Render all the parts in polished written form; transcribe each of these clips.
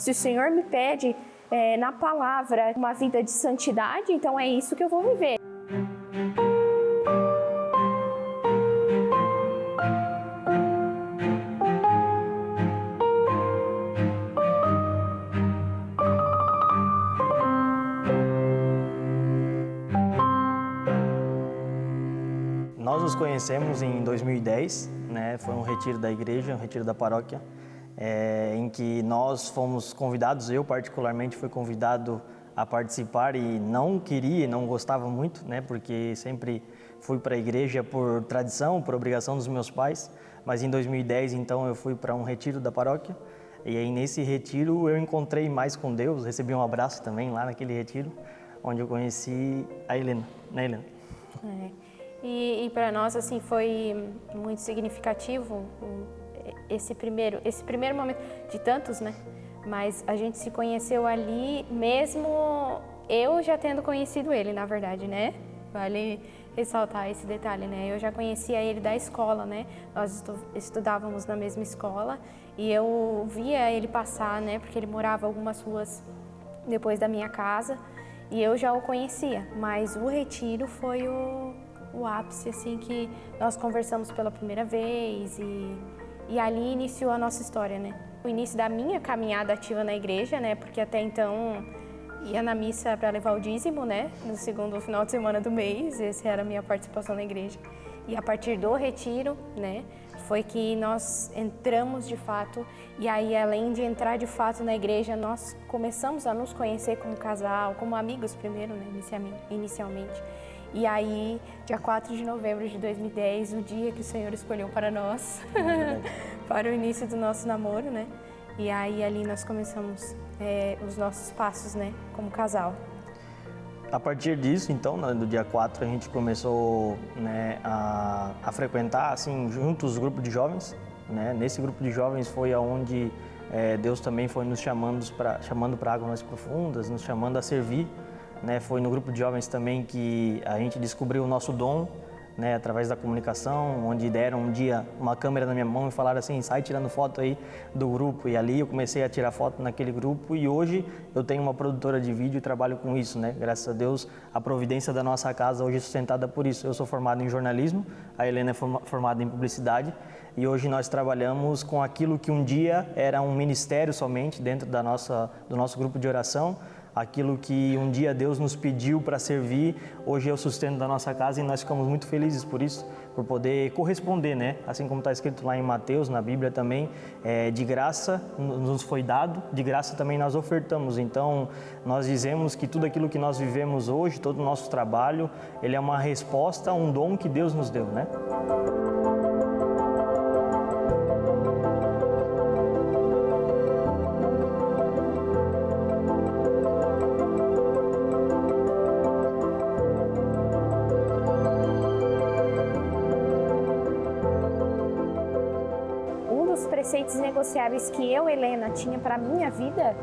Se o Senhor me pede na palavra uma vida de santidade, então é isso que eu vou viver. Nós nos conhecemos em 2010, né? Foi um retiro da igreja, um retiro da paróquia, em que nós fomos convidados, eu particularmente fui convidado a participar e não queria, não gostava muito, né? Porque sempre fui para a igreja por tradição, por obrigação dos meus pais, mas em 2010 então eu fui para um retiro da paróquia e aí nesse retiro eu encontrei mais com Deus, recebi um abraço também lá naquele retiro, onde eu conheci a Helena, né, Helena? E para nós assim foi muito significativo esse primeiro momento de tantos, né? Mas a gente se conheceu ali mesmo eu já tendo conhecido ele, na verdade, né? Vale ressaltar esse detalhe, né? Eu já conhecia ele da escola, né? Nós estudávamos na mesma escola e eu via ele passar, né? Porque ele morava algumas ruas depois da minha casa e eu já o conhecia. Mas o retiro foi o ápice, assim, que nós conversamos pela primeira vez e ali iniciou a nossa história, né? O início da minha caminhada ativa na igreja, né? Porque até então ia na missa para levar o dízimo, né? No segundo final de semana do mês, essa era a minha participação na igreja. E a partir do retiro, né? Foi que nós entramos de fato e aí além de entrar de fato na igreja, nós começamos a nos conhecer como casal, como amigos primeiro, né? Inicialmente. E aí, dia 4 de novembro de 2010, o dia que o Senhor escolheu para nós, para o início do nosso namoro, né? E aí, ali nós começamos os nossos passos, né? Como casal. A partir disso, então, do dia 4, a gente começou, né, a frequentar, assim, juntos os grupos de jovens, né? Nesse grupo de jovens foi aonde Deus também foi nos chamando para águas mais profundas, nos chamando a servir. Né, foi no grupo de jovens também que a gente descobriu o nosso dom, né, através da comunicação, onde deram um dia uma câmera na minha mão e falaram assim, sai tirando foto aí do grupo. E ali eu comecei a tirar foto naquele grupo e hoje eu tenho uma produtora de vídeo e trabalho com isso, né? Graças a Deus, a providência da nossa casa hoje é sustentada por isso. Eu sou formado em jornalismo, a Helena é formada em publicidade e hoje nós trabalhamos com aquilo que um dia era um ministério somente dentro do nosso grupo de oração. Aquilo que um dia Deus nos pediu para servir, hoje é o sustento da nossa casa e nós ficamos muito felizes por isso, por poder corresponder, né? Assim como está escrito lá em Mateus, na Bíblia também, de graça nos foi dado, de graça também nós ofertamos. Então, nós dizemos que tudo aquilo que nós vivemos hoje, todo o nosso trabalho, ele é uma resposta a um dom que Deus nos deu, né? Preceitos negociáveis que eu, Helena, tinha para a minha vida,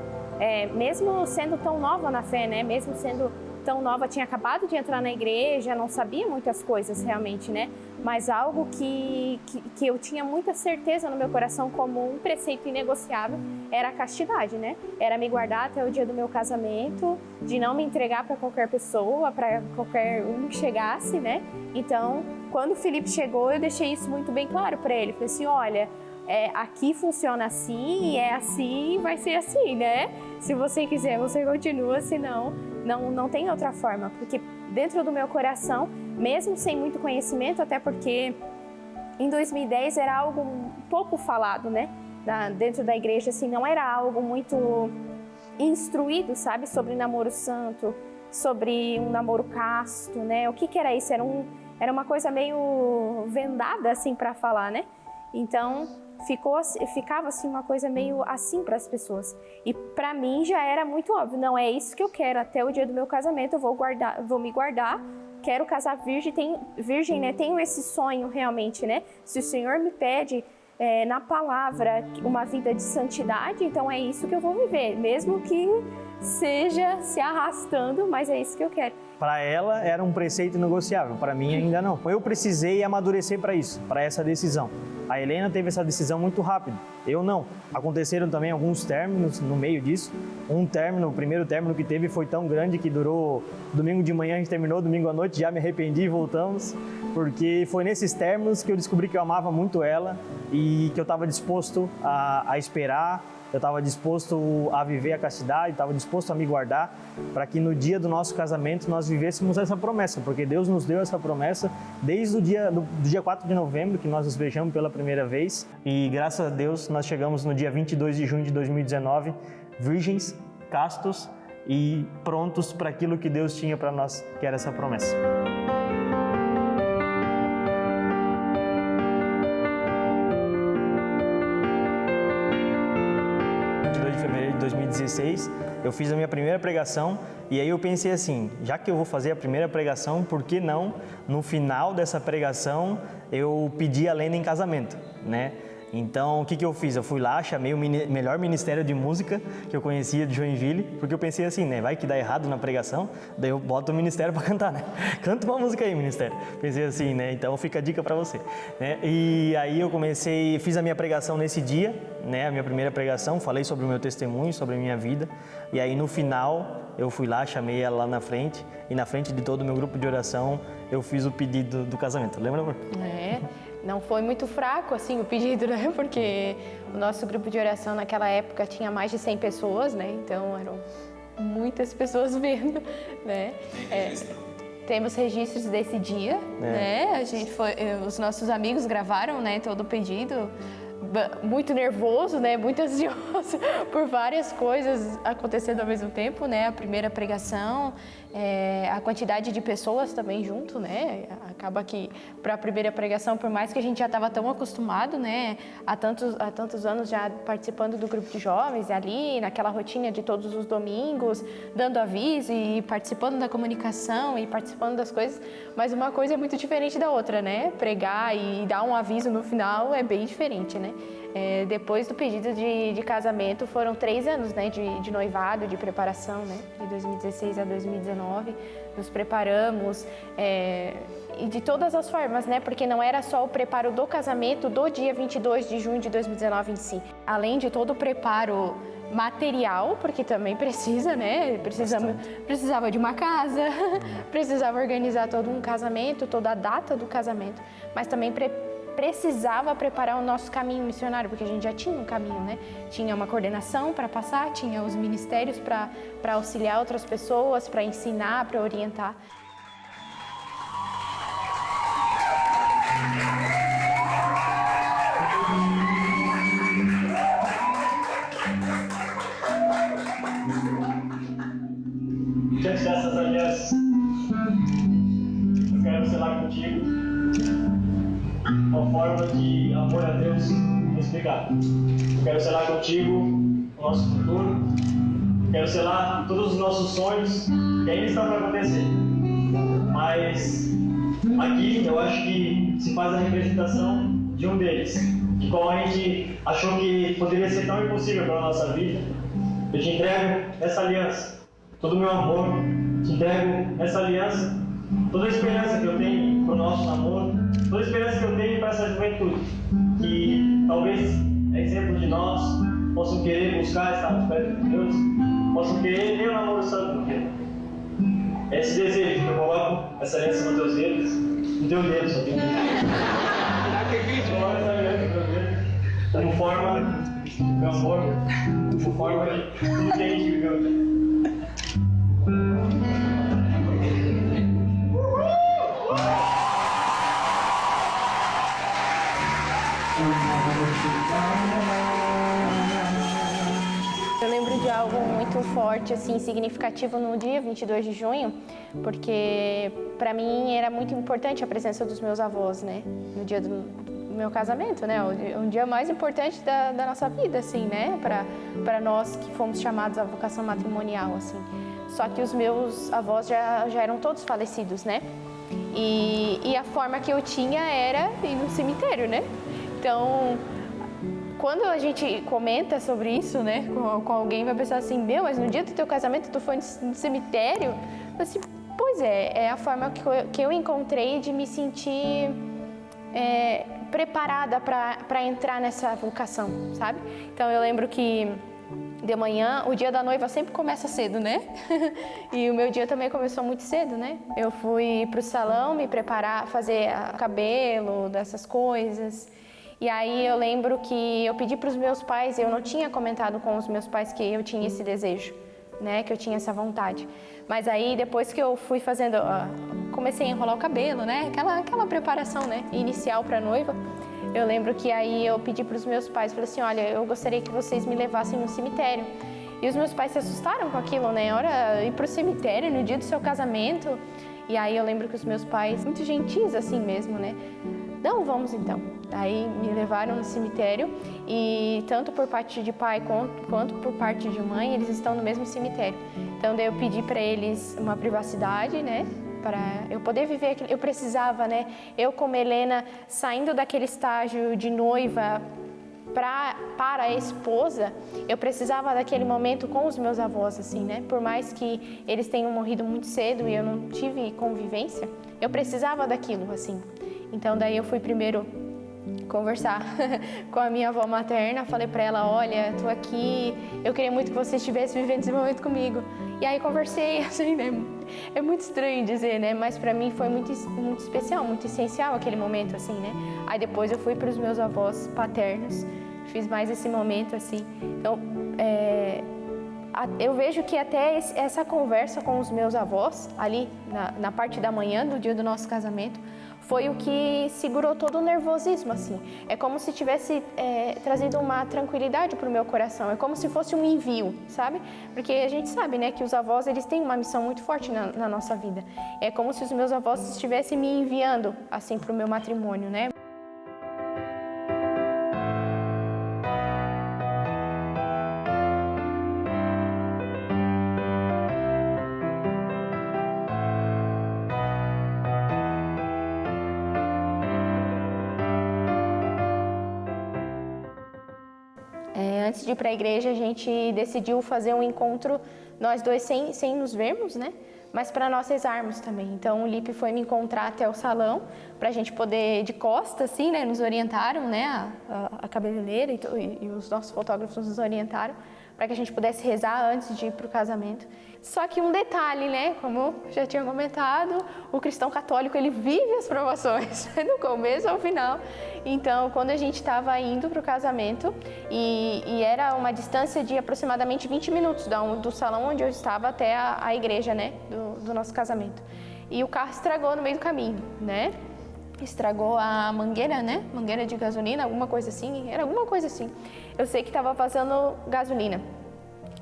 mesmo sendo tão nova na fé, né? Mesmo sendo tão nova, tinha acabado de entrar na igreja, não sabia muitas coisas realmente, né? Mas algo que eu tinha muita certeza no meu coração como um preceito inegociável era a castidade, né? Era me guardar até o dia do meu casamento, de não me entregar para qualquer pessoa, para qualquer um que chegasse, né? Então, quando o Felipe chegou, eu deixei isso muito bem claro para ele. Falei assim, olha, aqui funciona assim, é assim, vai ser assim, né? Se você quiser, você continua, senão não tem outra forma. Porque dentro do meu coração, mesmo sem muito conhecimento, até porque em 2010 era algo pouco falado, né? Dentro da igreja, assim, não era algo muito instruído, sabe? Sobre namoro santo, sobre um namoro casto, né? O que era isso? Era uma coisa meio vendada, assim, para falar, né? Então, ficava assim uma coisa meio assim para as pessoas. E para mim já era muito óbvio, não é isso que eu quero, até o dia do meu casamento eu vou me guardar, quero casar virgem, né? Tenho esse sonho realmente, né? Se o Senhor me pede na palavra uma vida de santidade, então é isso que eu vou viver, mesmo que seja se arrastando, mas é isso que eu quero. Para ela era um preceito negociável, para mim ainda não. Eu precisei amadurecer para isso, para essa decisão. A Helena teve essa decisão muito rápido, eu não. Aconteceram também alguns términos no meio disso. O primeiro término que teve foi tão grande que durou domingo de manhã, a gente terminou, domingo à noite, já me arrependi e voltamos. Porque foi nesses términos que eu descobri que eu amava muito ela e que eu estava disposto a esperar, eu estava disposto a viver a castidade, estava disposto a me guardar para que no dia do nosso casamento nós vivêssemos essa promessa, porque Deus nos deu essa promessa desde o dia 4 de novembro, que nós nos beijamos pela primeira vez, e graças a Deus nós chegamos no dia 22 de junho de 2019, virgens, castos e prontos para aquilo que Deus tinha para nós, que era essa promessa. 2016, eu fiz a minha primeira pregação e aí eu pensei assim, já que eu vou fazer a primeira pregação, por que não, no final dessa pregação, eu pedir a Lena em casamento, né? Então, o que eu fiz? Eu fui lá, chamei o melhor ministério de música que eu conhecia de Joinville, porque eu pensei assim, né? Vai que dá errado na pregação, daí eu boto o ministério para cantar, né? Canta uma música aí, ministério. Pensei assim, né? Então, fica a dica para você, né? E aí eu fiz a minha pregação nesse dia, né? A minha primeira pregação, falei sobre o meu testemunho, sobre a minha vida. E aí, no final, eu fui lá, chamei ela lá na frente, e na frente de todo o meu grupo de oração, eu fiz o pedido do casamento. Lembra, amor? Não foi muito fraco, assim, o pedido, né? Porque o nosso grupo de oração naquela época tinha mais de 100 pessoas, né? Então, eram muitas pessoas vendo, né? Temos registros desse dia, né? Os nossos amigos gravaram, né, todo o pedido. Muito nervoso, né? Muito ansioso por várias coisas acontecendo ao mesmo tempo, né? A primeira pregação, a quantidade de pessoas também junto, né? Acaba que para a primeira pregação, por mais que a gente já estava tão acostumado, né? Há tantos anos já participando do grupo de jovens, ali naquela rotina de todos os domingos, dando aviso e participando da comunicação e participando das coisas, mas uma coisa é muito diferente da outra, né? Pregar e dar um aviso no final é bem diferente, né? Depois do pedido de casamento, foram 3 anos, né, de noivado, de preparação, né, de 2016 a 2019, nos preparamos, e de todas as formas, né, porque não era só o preparo do casamento do dia 22 de junho de 2019 em si, além de todo o preparo material, porque também precisa, né, precisava de uma casa, precisava organizar todo um casamento, toda a data do casamento, mas também precisava preparar o nosso caminho missionário, porque a gente já tinha um caminho, né? Tinha uma coordenação para passar, tinha os ministérios para auxiliar outras pessoas, para ensinar, para orientar. Diante dessas alianças, eu quero selar contigo uma forma de amor a Deus explicar. Eu quero selar contigo o nosso futuro, quero selar todos os nossos sonhos que ainda estão para acontecer. Mas aqui eu acho que se faz a representação de um deles, de qual a gente achou que poderia ser tão impossível para a nossa vida. Eu te entrego essa aliança, todo o meu amor, te entrego essa aliança, toda a esperança que eu tenho para o nosso namoro, toda a esperança que eu tenho para essa juventude, que talvez é exemplo de nós, possam querer buscar estar perto de Deus, possam querer ter um namoro santo, porque é esse desejo que eu coloco essa aliança nos teus dedos, no teu dedo, só tem coloco essa aliança nos teus dedos, como forma meu amor, como forma de tudo que a gente viveu. Eu lembro de algo muito forte, assim, significativo no dia 22 de junho, porque para mim era muito importante a presença dos meus avós, né? No dia do meu casamento, né? Um dia mais importante da nossa vida, assim, né? Para nós que fomos chamados à vocação matrimonial, assim. Só que os meus avós já eram todos falecidos, né? E a forma que eu tinha era ir no cemitério, né? Então, quando a gente comenta sobre isso, né, com alguém, vai pensar assim, mas no dia do teu casamento tu foi no cemitério? Assim, pois é a forma que eu encontrei de me sentir preparada para entrar nessa vocação, sabe? Então eu lembro que de manhã, o dia da noiva sempre começa cedo, né? E o meu dia também começou muito cedo, né? Eu fui pro salão me preparar, fazer cabelo, dessas coisas. E aí eu lembro que eu pedi para os meus pais, eu não tinha comentado com os meus pais que eu tinha esse desejo, né? Que eu tinha essa vontade. Mas aí depois que eu fui fazendo, comecei a enrolar o cabelo, né? Aquela preparação, né? Inicial para noiva. Eu lembro que aí eu pedi para os meus pais, falei assim, olha, eu gostaria que vocês me levassem no cemitério. E os meus pais se assustaram com aquilo, né? Ora, ir para o cemitério no dia do seu casamento. E aí eu lembro que os meus pais, muito gentis assim mesmo, né? Não, vamos então. Aí me levaram no cemitério e tanto por parte de pai quanto por parte de mãe, eles estão no mesmo cemitério. Então daí eu pedi para eles uma privacidade, né? Para eu poder viver aquilo. Eu precisava, né? Eu como Helena, saindo daquele estágio de noiva para a esposa, eu precisava daquele momento com os meus avós, assim, né? Por mais que eles tenham morrido muito cedo e eu não tive convivência, eu precisava daquilo, assim. Então daí eu fui primeiro conversar com a minha avó materna, falei para ela, olha, tô aqui, eu queria muito que você estivesse vivendo esse momento comigo. E aí conversei, assim, né? É muito estranho dizer, né? Mas para mim foi muito especial, muito essencial aquele momento, assim, né? Aí depois eu fui para os meus avós paternos, fiz mais esse momento, assim. Então, eu vejo que até essa conversa com os meus avós, ali na parte da manhã do dia do nosso casamento, foi o que segurou todo o nervosismo, assim. É como se tivesse trazido uma tranquilidade para o meu coração. É como se fosse um envio, sabe? Porque a gente sabe, né, que os avós, eles têm uma missão muito forte na nossa vida. É como se os meus avós estivessem me enviando, assim, para o meu matrimônio, né? Antes de ir para a igreja, a gente decidiu fazer um encontro, nós dois sem nos vermos, né? Mas para nós rezarmos também. Então o Lipe foi me encontrar até o salão, para a gente poder, de costas, assim, né? Nos orientaram, né? A cabeleireira e os nossos fotógrafos nos orientaram, para que a gente pudesse rezar antes de ir para o casamento. Só que um detalhe, né? Como já tinha comentado, o cristão católico, ele vive as provações, do começo ao final. Então, quando a gente estava indo para o casamento, e era uma distância de aproximadamente 20 minutos do salão onde eu estava até a igreja, né? Do nosso casamento. E o carro estragou no meio do caminho, né? Estragou a mangueira, né? Mangueira de gasolina, alguma coisa assim. Era alguma coisa assim. Eu sei que estava vazando gasolina.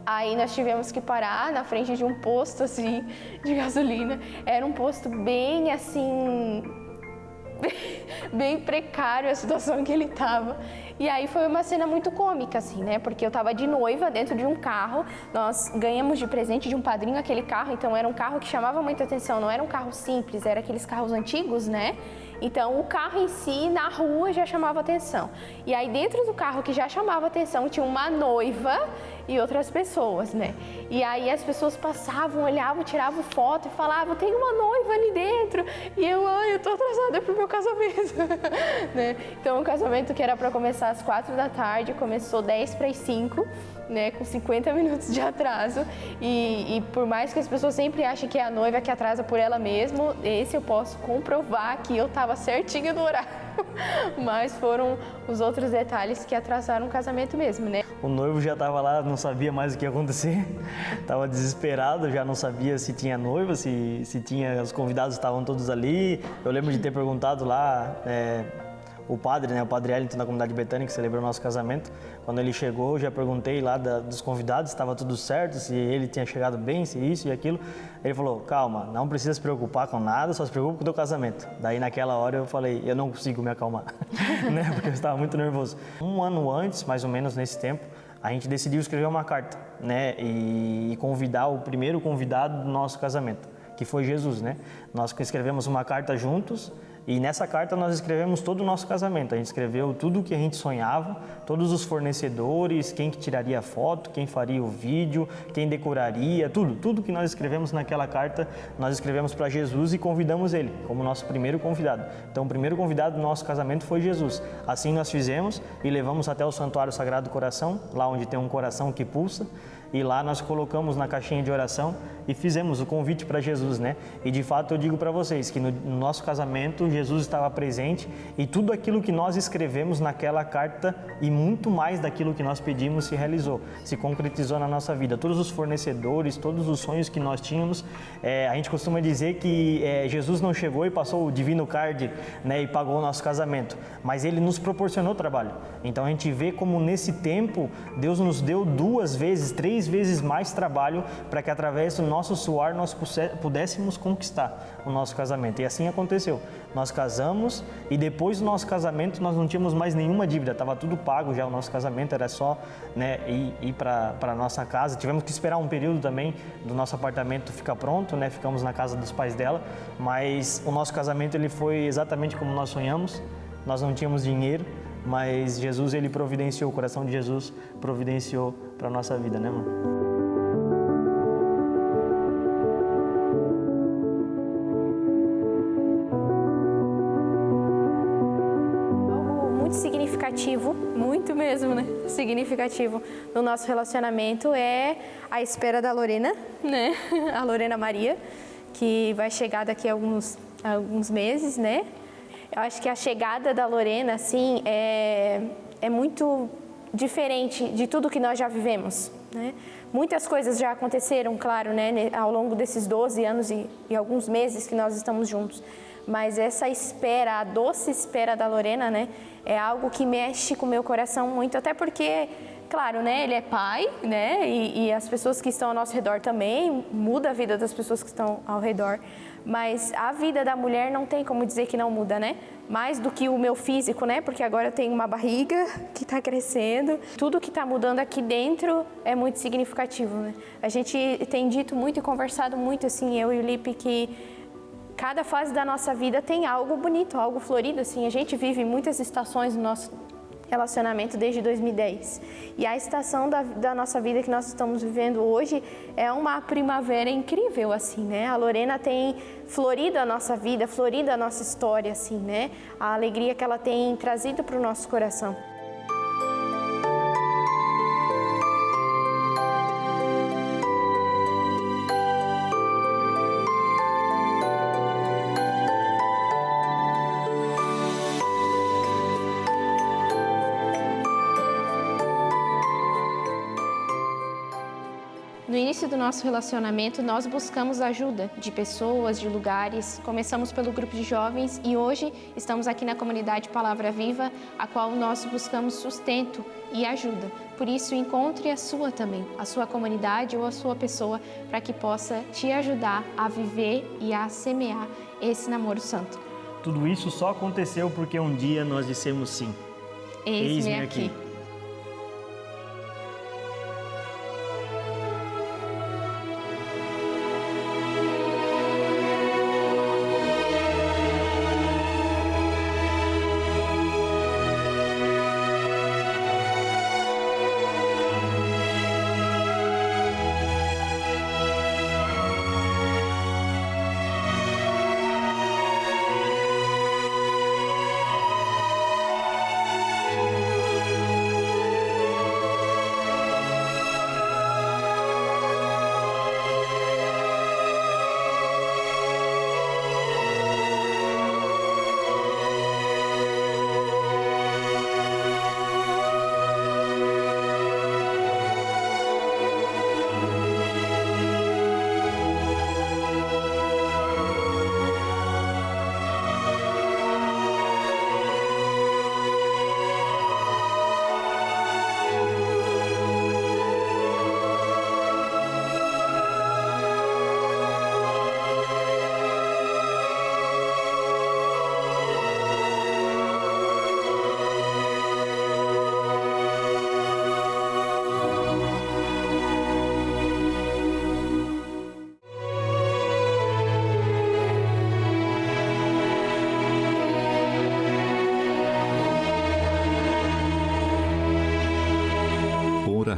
Aí nós tivemos que parar na frente de um posto, assim, de gasolina. Era um posto bem, assim, bem precário a situação que ele estava. E aí foi uma cena muito cômica, assim, né? Porque eu estava de noiva dentro de um carro. Nós ganhamos de presente de um padrinho aquele carro. Então era um carro que chamava muita atenção. Não era um carro simples, era aqueles carros antigos, né? Então, o carro em si, na rua, já chamava atenção. E aí, dentro do carro que já chamava atenção, tinha uma noiva e outras pessoas, né? E aí, as pessoas passavam, olhavam, tiravam foto e falavam, tem uma noiva ali dentro. E eu tô atrasada pro meu casamento. Né? Então, o casamento que era para começar às 4 da tarde, começou 10 para as 5, né? Com 50 minutos de atraso. E por mais que as pessoas sempre achem que é a noiva que atrasa por ela mesma, esse eu posso comprovar que eu estava certinha no horário, mas foram os outros detalhes que atrasaram o casamento mesmo, né? O noivo já estava lá, não sabia mais o que ia acontecer, estava desesperado, já não sabia se tinha noiva, se tinha, os convidados estavam todos ali. Eu lembro de ter perguntado lá, o padre, né, o padre Wellington da comunidade Betânia, que celebrou o nosso casamento, quando ele chegou, eu já perguntei lá dos convidados se estava tudo certo, se ele tinha chegado bem, se isso e aquilo. Ele falou, calma, não precisa se preocupar com nada, só se preocupa com o teu casamento. Daí naquela hora eu falei, eu não consigo me acalmar, né, porque eu estava muito nervoso. Um ano antes, mais ou menos nesse tempo, a gente decidiu escrever uma carta, né, e convidar o primeiro convidado do nosso casamento, que foi Jesus, né. Nós escrevemos uma carta juntos, E nessa carta nós escrevemos todo o nosso casamento. A gente escreveu tudo o que a gente sonhava, todos os fornecedores, quem que tiraria a foto, quem faria o vídeo, quem decoraria, tudo que nós escrevemos naquela carta, nós escrevemos para Jesus e convidamos ele como nosso primeiro convidado. Então o primeiro convidado do nosso casamento foi Jesus. Assim nós fizemos e levamos até o Santuário Sagrado do Coração, lá onde tem um coração que pulsa. E lá nós colocamos na caixinha de oração e fizemos o convite para Jesus, né? E de fato eu digo para vocês que no nosso casamento Jesus estava presente e tudo aquilo que nós escrevemos naquela carta e muito mais daquilo que nós pedimos se realizou, se concretizou na nossa vida. Todos os fornecedores, todos os sonhos que nós tínhamos, a gente costuma dizer que Jesus não chegou e passou o divino card, né, e pagou o nosso casamento, mas ele nos proporcionou trabalho. Então a gente vê como nesse tempo Deus nos deu 2 vezes, 3 vezes mais trabalho para que através do nosso suor nós pudéssemos conquistar o nosso casamento. E assim aconteceu. Nós casamos e depois do nosso casamento nós não tínhamos mais nenhuma dívida, estava tudo pago já, o nosso casamento era só, né, ir para a nossa casa. Tivemos que esperar um período também do nosso apartamento ficar pronto, né, ficamos na casa dos pais dela, mas o nosso casamento ele foi exatamente como nós sonhamos. Nós não tínhamos dinheiro, mas Jesus ele providenciou, o coração de Jesus providenciou para a nossa vida, né, mano? Algo muito significativo, muito mesmo, né? Significativo no nosso relacionamento é a espera da Lorena, né? A Lorena Maria, que vai chegar daqui a alguns meses, né? Eu acho que a chegada da Lorena, assim, é muito diferente de tudo que nós já vivemos, né? Muitas coisas já aconteceram, claro, né, ao longo desses 12 anos e alguns meses que nós estamos juntos. Mas essa espera, a doce espera da Lorena, né, é algo que mexe com o meu coração muito, até porque, claro, né, ele é pai, né, e as pessoas que estão ao nosso redor também, muda a vida das pessoas que estão ao redor. Mas a vida da mulher não tem como dizer que não muda, né? Mais do que o meu físico, né? Porque agora eu tenho uma barriga que está crescendo. Tudo que está mudando aqui dentro é muito significativo, né? A gente tem dito muito e conversado muito, assim, eu e o Lipe, que cada fase da nossa vida tem algo bonito, algo florido, assim. A gente vive muitas estações no nosso relacionamento desde 2010. E a estação da nossa vida que nós estamos vivendo hoje é uma primavera incrível, assim, né? A Lorena tem florido a nossa vida, florido a nossa história, assim, né? A alegria que ela tem trazido para o nosso coração. No início do nosso relacionamento, nós buscamos ajuda de pessoas, de lugares. Começamos pelo grupo de jovens e hoje estamos aqui na comunidade Palavra Viva, a qual nós buscamos sustento e ajuda. Por isso, encontre a sua também, a sua comunidade ou a sua pessoa, para que possa te ajudar a viver e a semear esse namoro santo. Tudo isso só aconteceu porque um dia nós dissemos sim. Eis-me aqui.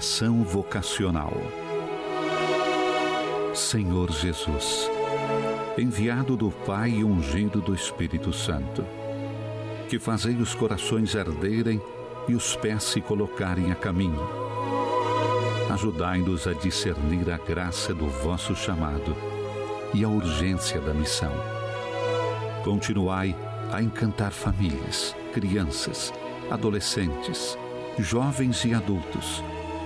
Oração vocacional. Senhor Jesus, enviado do Pai e ungido do Espírito Santo, que fazei os corações arderem e os pés se colocarem a caminho, ajudai-nos a discernir a graça do vosso chamado e a urgência da missão. Continuai a encantar famílias, crianças, adolescentes, jovens e adultos,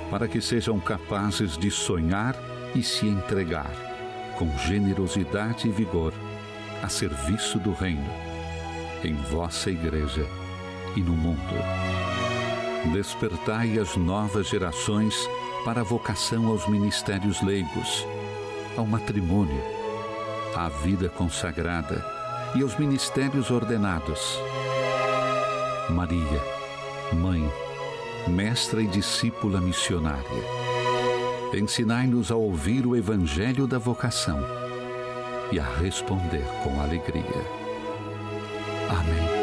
para que sejam capazes de sonhar e se entregar, com generosidade e vigor, a serviço do Reino, em vossa Igreja e no mundo. Despertai as novas gerações para a vocação aos ministérios leigos, ao matrimônio, à vida consagrada e aos ministérios ordenados. Maria, Mãe, Mestra e discípula missionária, ensinai-nos a ouvir o Evangelho da vocação e a responder com alegria. Amém.